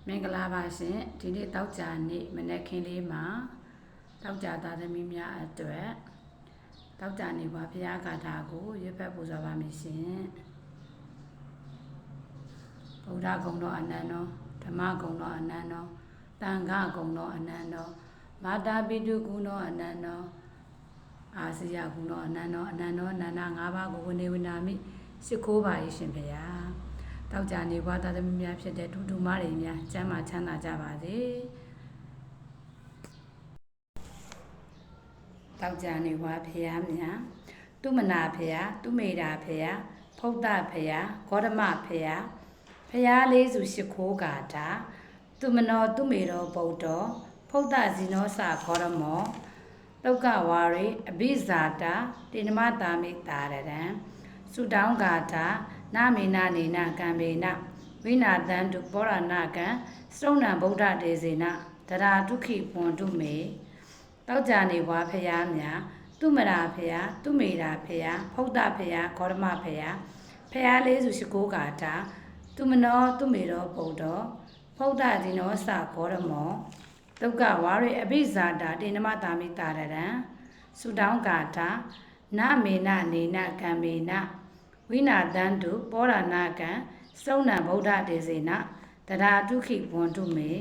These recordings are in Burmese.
မင်္ဂလာပါရှင်ဒီနေ့တောက်ကြနေ့မနေ့ခင်းလေးမှာတောက်ကြသားသမီးများအတွက်တောက်ကြနေ့ပါဘုရားဂါထာကိုရွတ်ဖတ်ပူဇော်ပါမယ်ရှင်ဗုဒ္ဓဂုဏ်တော်အနန္တောဓမ္မဂုဏ်တော်အနန္တောသံဃာဂုဏ်တော်အနန္တောမာတာပိတုဂုဏ်တော်အနန္တောအာစီယဂုဏ်တော်အနန္တောအနန္တောအနန္တ၅ပါးကိုဝနေဝနာမိရှိခိုးပါ၏ရှင်ဘုရားတောက်ကြနေဘွားသားသမီးများဖြစ်တဲ့ဒုဒုမတွေများကျမ်းမာချမ်းသာကြပါစေတောက်ကြနေဘွားဖရာများသူမနာဖရာသူမေတာဖရာဖုဒ္ဒဖရာဂေါတမဖရာဖရာလေးစုရှိခိုးကာတာသူမနောသူမေတော်ဗုဒ္ဓဖုဒ္ဒဇီနောစာဂေါရမောတုတ်ကဝါရိအဘိဇာတာတိနမတာမိတာရံစုတောင်းကာတာနာမေနာနေနာကံမေနဝိနာတံတုပောရဏကံစရုံဏဗုဒ္ဓဒေဇေနတရာဒုက္ခိပွန်တုမေတောက်ကြနေဘွားဖရာများသူမရာဖရာသူမေရာဖရာဖုဒ္ဒဖရာဂေါရမဖရာဖရာလေးစုရှိခိုးကာတာသူမနောသူမေတော်ဗုဒ္ဓဖုဒ္ဒဇိနောစာဂေါရမောဒုက္ခဝါရိအဘိဇာတာတေနမတာမိတာရံစုတောင်းကာတာနာမေနနေနကံမေနဝိနာတံတုပောရဏကံစရုံဏဗုဒ္ဓဒေဇေနတရာဒုက္ခိဘွန်တုမေ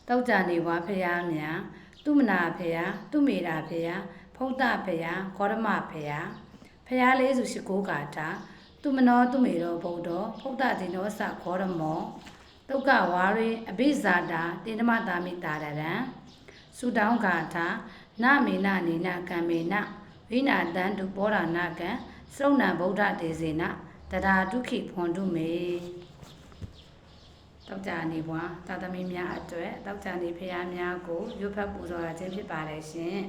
တောက်ကြနေဘွားဖရာများသူမနာဖရာသူမေတာဖရာဖုဒ္ဒဖရာဂေါရမဖရာဖရာလေးစုရှိခိုးကာတာသူမနောသူမေတော်ဗုဒ္ဓဖုဒ္ဒဇိနောစဂေါရမောဒုက္ခဝါရိအဘိဇာတာတေနမတာမိတာရံစုတောင်းကာတာနာမေနနေနကံမေနဝိနာတံတုပောရဏကံစရုံဏဗုဒ္ဓဒေဇေနတရာဒုက္ခိဖွန်တုမေတောက်ကြနေဘွားသာသမီများအတွက်တောက်ကြနေဖရာများကိုရွတ်ဖတ်ပူဇော်ရခြင်းဖြစ်ပါတယ်ရှင်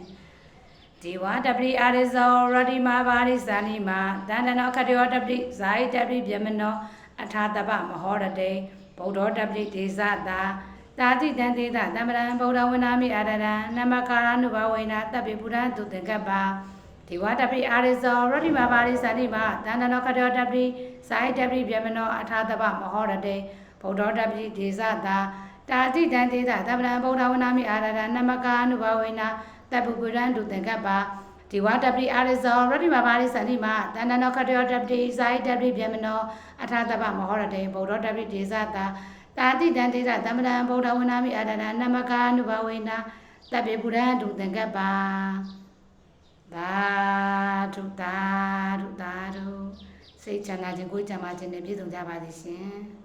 ဒီဝါတပရိအာရိဇောရတိမာဘာရိဇာနိမာတန္တနောခတယောတပရိဇာယိတပရိဗျမနောအထာတပမဟောရတေဗုဒ္ဓတပရိဒေဇတာတာတိတံတေသတမ္ပရံဗုဒ္ဓဝနာမိအာရရံနမကာရနုဘဝေနတပ္ပိပုရံတုတေကပ္ပဒီဝါတပရိအာရိဇောရတိမာဘာရိဇာနိမာတန္တနောခတယောတပရိဇာယိတပရိဗျမနောအထာတပမဟောရတေဗုဒ္ဓတပရိဒေဇတာတာတိတံတေသတမ္ပရံဗုဒ္ဓဝနာမိအာရရံနမကာနုဘဝေနတပ္ပိပုရံတုတေကပ္ပဒီဝါတပရိအာရိဇောရတိမာဘာရိဇာနိမာတန္တနောခတယောတပရိဇာယိတပရိဗျမနောအထာတပမဟောရတေဗုဒ္ဓတပရိဒေဇတာတာတိတံတေသတမ္ပရံဗုဒ္ဓဝနာမိအာရရံနမကာနုဘဝေနတပ္ပိပုရံတုတေကပ္ပသာဓုသာဓုသာဓုစိတ်ချမ်းသာခြင်းကိုယ်ချမ်းသာခြင်းနဲ့ပြည့်စုံကြပါစေရှင်